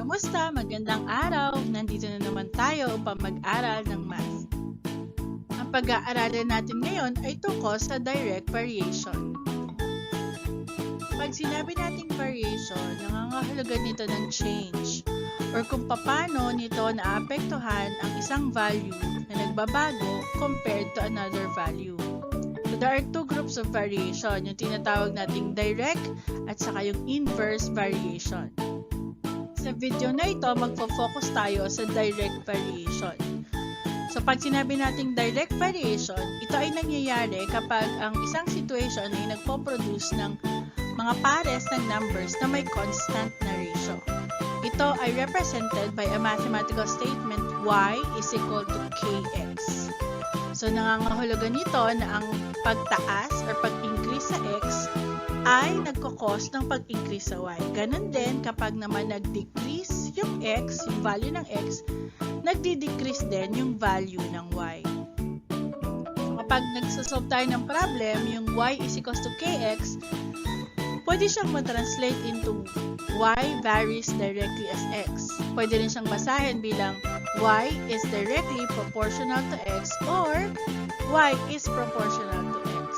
Kamusta? Magandang araw! Nandito na naman tayo upang mag-aral ng math. Ang pag-aaralan natin ngayon ay tungkol sa direct variation. Pag sinabi nating variation, nangangahulugan nito ng change or kung paano nito naapektuhan ang isang value na nagbabago compared to another value. So there are two groups of variation, yung tinatawag nating direct at saka yung inverse variation. Sa video na ito, magfo-focus tayo sa direct variation. So pag sinabi nating direct variation, ito ay nangyayari kapag ang isang situation ay nagpo-produce ng mga pares ng numbers na may constant na ratio. Ito ay represented by a mathematical statement y is equal to kx. So nangangahulugan nito na ang pagtaas or pag-increase sa x ay nagkakos ng pag-increase sa y. Ganon din kapag naman nag-decrease yung x, yung value ng x, nagdi-decrease din yung value ng y. So, kapag nagsasolve tayo ng problem, yung y is equals to kx, pwede siyang ma-translate into y varies directly as x. Pwede rin siyang basahin bilang y is directly proportional to x or y is proportional to x.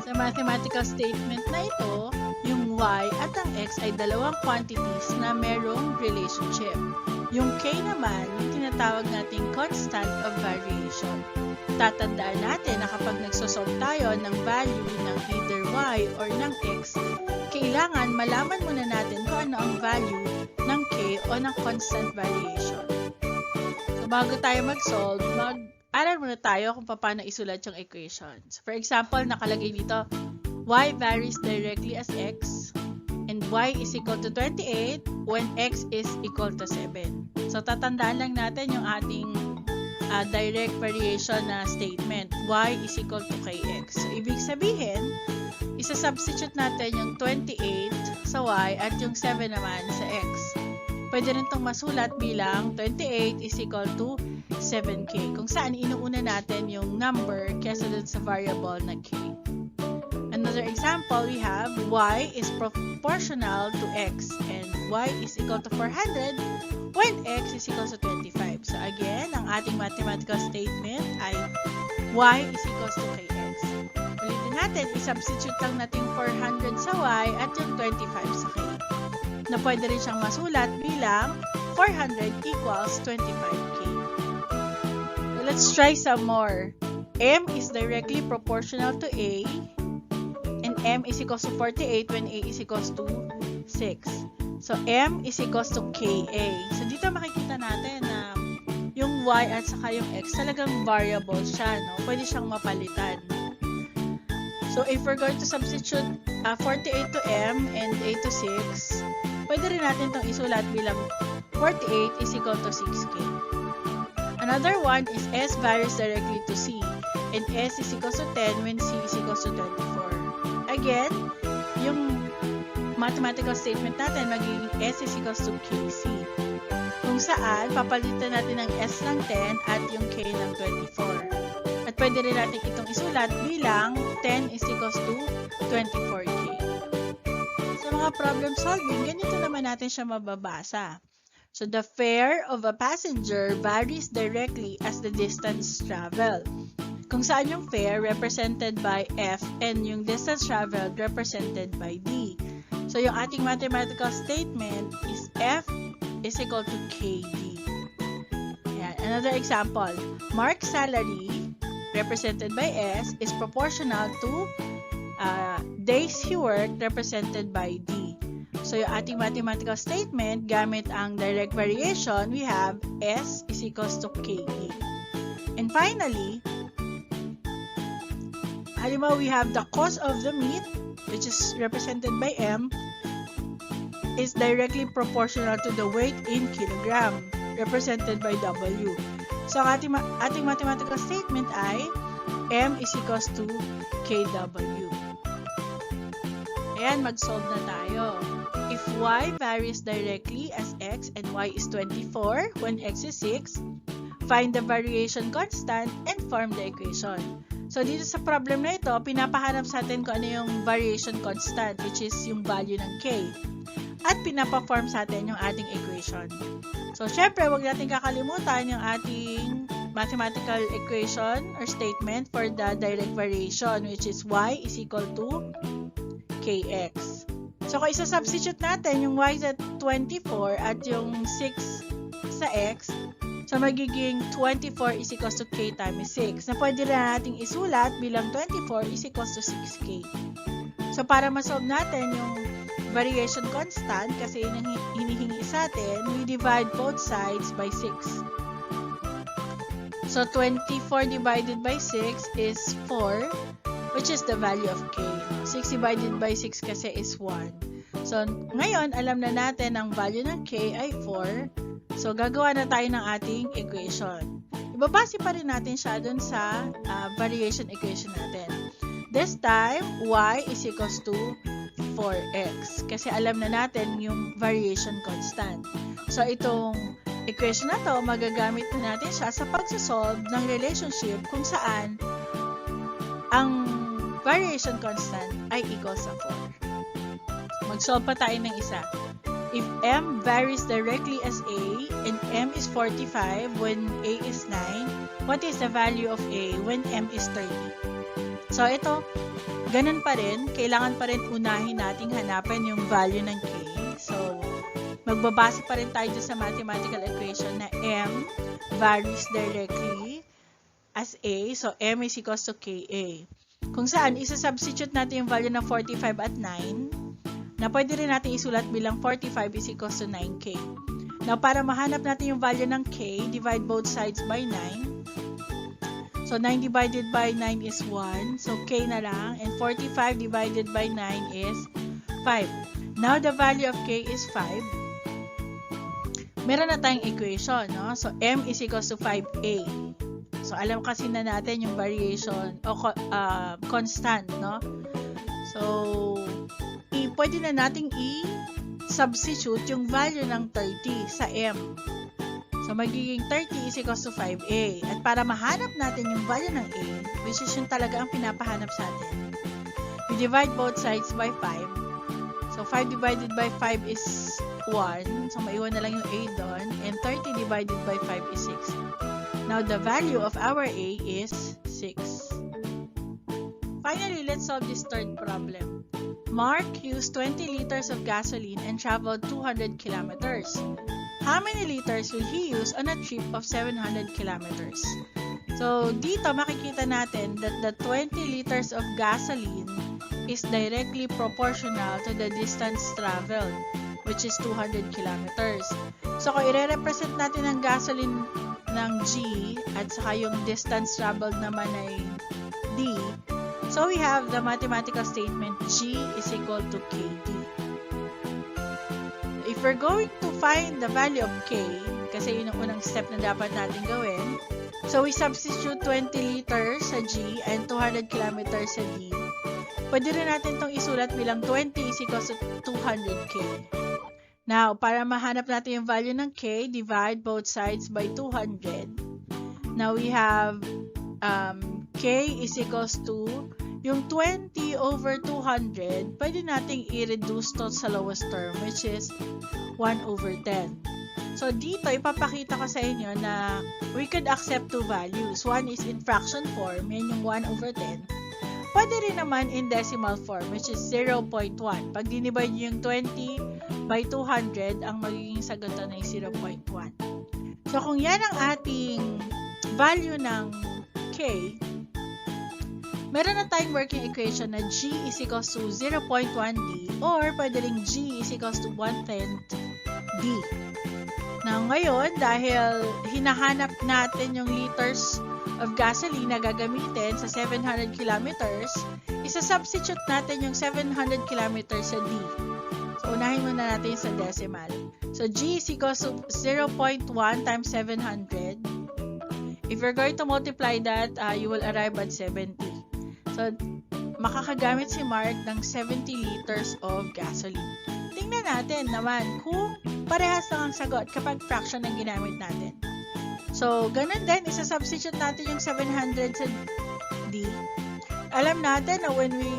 Sa mathematical statement na ito, yung y at ang x ay dalawang quantities na merong relationship. Yung k naman, yung tinatawag nating constant of variation. Tatandaan natin na kapag nagsosolve tayo ng value ng either y or ng x, kailangan malaman muna natin kung ano ang value ng k o ng constant variation. So bago tayo mag-solve, mag-aral muna tayo kung paano isulat yung equations. For example, nakalagay dito, y varies directly as x and y is equal to 28 when x is equal to 7. So tatandaan lang natin yung ating direct variation na statement, y is equal to kx. So ibig sabihin, isa-substitute natin yung 28 sa y at yung 7 naman sa x. Pwede rin itong masulat bilang 28 is equal to 7k, kung saan inuuna natin yung number kesa dun sa variable na k. Another example, we have y is proportional to x and y is equal to 400 when x is equal to 25. So again, ang ating mathematical statement ay y is equal to kx. Ulitin natin, i-substitute lang natin 400 sa y at yung 25 sa k, na pwede rin siyang masulat bilang 400 equals 25k. So let's try some more. M is directly proportional to A and M is equals to 48 when A is equals to 6. So M is equals to KA. So dito makikita natin na yung Y at saka yung X talagang variable siya, no? Pwede siyang mapalitan. So if we're going to substitute 48 to M and A to 6, pwede rin natin itong isulat bilang 48 is equal to 6k. Another one is S varies directly to C and S is equal to 10 when C is equal to 24. Again, yung mathematical statement natin magiging S is equal to KC. Kung saan, papalitan natin ng S ng 10 at yung K ng 24. At pwede rin natin itong isulat bilang 10 is equals to 24k. Sa mga problem solving, ganito naman natin siya mababasa. So the fare of a passenger varies directly as the distance traveled. Kung saan yung fare represented by F and yung distance traveled represented by D. So yung ating mathematical statement is F is equal to KD. Ayan. Another example, Mark's salary represented by S is proportional to days he worked represented by D. So yung ating mathematical statement, gamit ang direct variation, we have S is equals to KE. And finally, halimbawa we have the cost of the meat, which is represented by M, is directly proportional to the weight in kilogram, represented by W. So ang ating mathematical statement ay M is equals to KW. Ayan, mag-solve na tayo. If y varies directly as x and y is 24 when x is 6, find the variation constant and form the equation. So dito sa problem na ito, pinapahanap sa atin kung ano yung variation constant, which is yung value ng k. at pinaperform sa atin yung ating equation. So, syempre, huwag natin kakalimutan yung ating mathematical equation or statement for the direct variation, which is y is equal to kx. So, kung isa-substitute natin yung y sa 24 at yung 6 sa x, so magiging 24 is equals to k times 6, na pwede rin nating isulat bilang 24 is equals to 6k. So, para masolve natin yung variation constant, kasi yun yung hinihingi sa atin, we divide both sides by 6. So, 24 divided by 6 is 4, which is the value of k. 6 divided by 6 kasi is 1. So, ngayon, alam na natin ang value ng k ay 4. So, gagawa na tayo ng ating equation. Ibabase pa rin natin siya dun sa variation equation natin. This time, y is equals to 4x. Kasi alam na natin yung variation constant. So, itong equation na to, magagamit na natin siya sa pagsasolve ng relationship kung saan ang variation constant ay equal sa 4. Mag-solve pa tayo ng isa. If m varies directly as a and m is 45 when a is 9, what is the value of a when m is 30? So, ito, ganun pa rin. Kailangan pa rin unahin nating hanapin yung value ng k. So, magbabase pa rin tayo sa mathematical equation na m varies directly as a. So, m is equals to ka. Kung saan, isa-substitute natin yung value ng 45 at 9, na pwede rin natin isulat bilang 45 is equals to 9k. Now, para mahanap natin yung value ng k, divide both sides by 9. So, 9 divided by 9 is 1. So, k na lang. And 45 divided by 9 is 5. Now, the value of k is 5. Meron na tayong equation, no? So, m is equals to 5a. So, alam kasi na natin yung variation o constant, no? So, pwede na nating i-substitute yung value ng 30 sa m. So, magiging 30 is equals to 5a. At para mahanap natin yung value ng a, which is yung talaga ang pinapahanap sa atin, we divide both sides by 5. So, 5 divided by 5 is 1. So, maiwan na lang yung a doon. And 30 divided by 5 is 6. Now, the value of our a is 6. Finally, let's solve this third problem. Mark used 20 liters of gasoline and traveled 200 kilometers. How many liters will he use on a trip of 700 kilometers? So, dito makikita natin that the 20 liters of gasoline is directly proportional to the distance traveled, which is 200 kilometers. So, kung i-represent natin ang gasoline ng G at saka yung distance traveled naman ay D, so we have the mathematical statement G is equal to KD. If we're going to find the value of K, kasi yun ang unang step na dapat natin gawin, so we substitute 20 liters sa G and 200 kilometers sa D. Pwede rin natin itong isulat bilang 20 is equals to 200K. Now, para mahanap natin yung value ng K, divide both sides by 200. Now, we have K is equals to yung 20 over 200, pwede nating i-reduce to sa lowest term, which is 1 over 10. So, dito, ipapakita ko sa inyo na we could accept two values. One is in fraction form, yan yung 1 over 10. Pwede rin naman in decimal form, which is 0.1. Pag dinivide nyo yung 20 by 200, ang magiging sagot na ay 0.1. So, kung yan ang ating value ng K, meron na tayong working equation na G is equals to 0.1D or pwede rin G is equals to 1/10 D. Now, ngayon, dahil hinahanap natin yung liters of gasoline na gagamitin sa 700 kilometers, isa-substitute natin yung 700 kilometers sa D. So, unahin muna natin sa decimal. So, G is equals to 0.1 times 700. If you're going to multiply that, you will arrive at 70. So, makakagamit si Mark ng 70 liters of gasoline. Tingnan natin naman kung parehas lang ang sagot kapag fraction ang ginamit natin. So, ganun din, isa-substitute natin yung 700 sa D. Alam natin na when we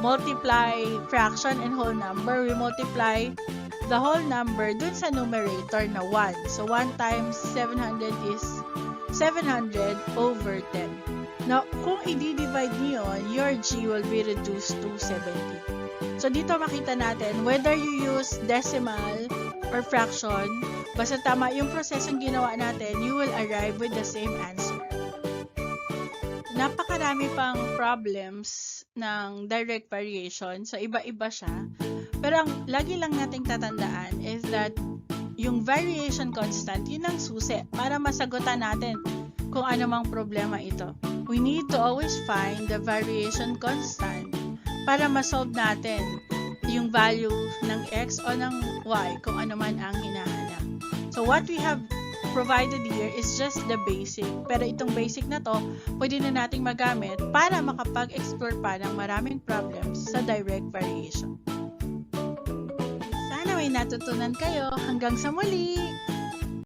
multiply fraction and whole number, we multiply the whole number dun sa numerator na 1. So 1 times 700 is 700 over 10. Now, kung i-divide niyo yun, your G will be reduced to 70. So dito makita natin, whether you use decimal or fraction, basta tama yung prosesong ginawa natin, you will arrive with the same answer. Napakarami pang problems ng direct variation. So, iba-iba siya. Pero ang lagi lang nating tatandaan is that yung variation constant, yun ang susi para masagutan natin kung ano mang problema ito. We need to always find the variation constant para masolve natin yung value ng x o ng y kung ano man ang hinahanap. So, what we have provided here is just the basic. Pero itong basic na to, pwede na nating magamit para makapag-explore pa ng maraming problems sa direct variation. Sana may natutunan kayo. Hanggang sa muli!